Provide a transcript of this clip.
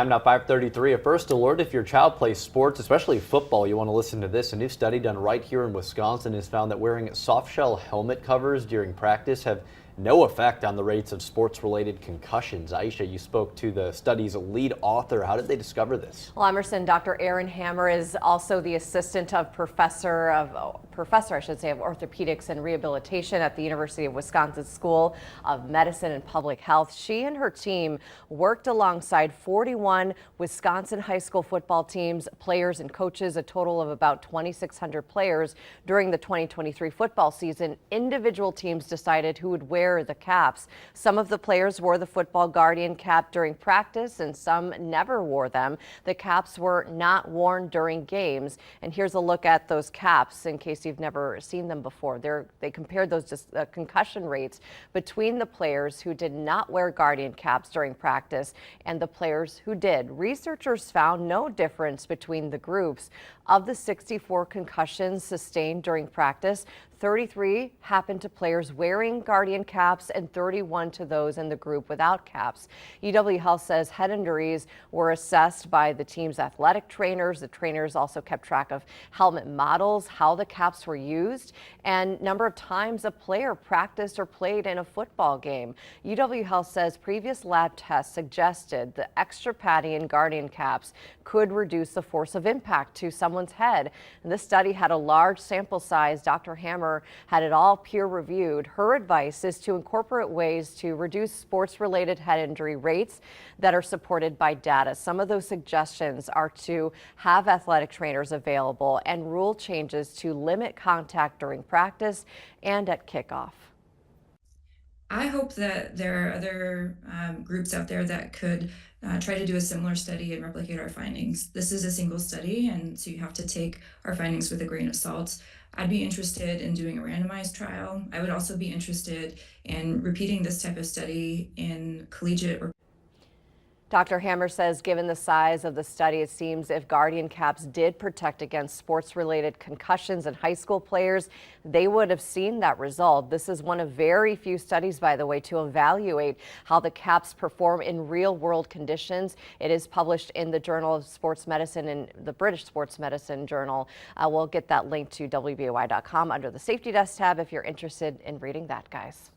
I'm now 5:33. A first alert: if your child plays sports, especially football, you want to listen to this. A new study done right here in Wisconsin has found that wearing soft shell helmet covers during practice have no effect on the rates of sports-related concussions. Aisha, you spoke to the study's lead author. How did they discover this? Well, Emerson, Dr. Aaron Hammer is also the assistant of professor, of orthopedics and rehabilitation at the University of Wisconsin School of Medicine and Public Health. She and her team worked alongside 41 Wisconsin high school football teams, players and coaches, a total of about 2,600 players during the 2023 football season. Individual teams decided who would wear the caps. Some of the players wore the football guardian cap during practice and some never wore them. The caps were not worn during games. And here's a look at those caps in case you've never seen them before. They compared those concussion rates between the players who did not wear guardian caps during practice and the players who did. Researchers found no difference between the groups. Of the 64 concussions sustained during practice, 33 happened to players wearing guardian caps and 31 to those in the group without caps. UW Health says head injuries were assessed by the team's athletic trainers. The trainers also kept track of helmet models, how the caps were used, and number of times a player practiced or played in a football game. UW Health says previous lab tests suggested the extra padding in guardian caps could reduce the force of impact to someone's head. And this study had a large sample size. Dr. Hammer had it all peer reviewed. Her advice is to incorporate ways to reduce sports-related head injury rates that are supported by data. Some of those suggestions are to have athletic trainers available and rule changes to limit contact during practice and at kickoff. I hope that there are other groups out there that could try to do a similar study and replicate our findings. This is a single study, and so you have to take our findings with a grain of salt. I'd be interested in doing a randomized trial. I would also be interested in repeating this type of study in collegiate or Dr. Hammer says given the size of the study, it seems if guardian caps did protect against sports-related concussions in high school players, they would have seen that result. This is one of very few studies, by the way, to evaluate how the caps perform in real-world conditions. It is published in the Journal of Sports Medicine and the British Sports Medicine Journal. We'll get that link to WBAY.com under the Safety Desk tab if you're interested in reading that, guys.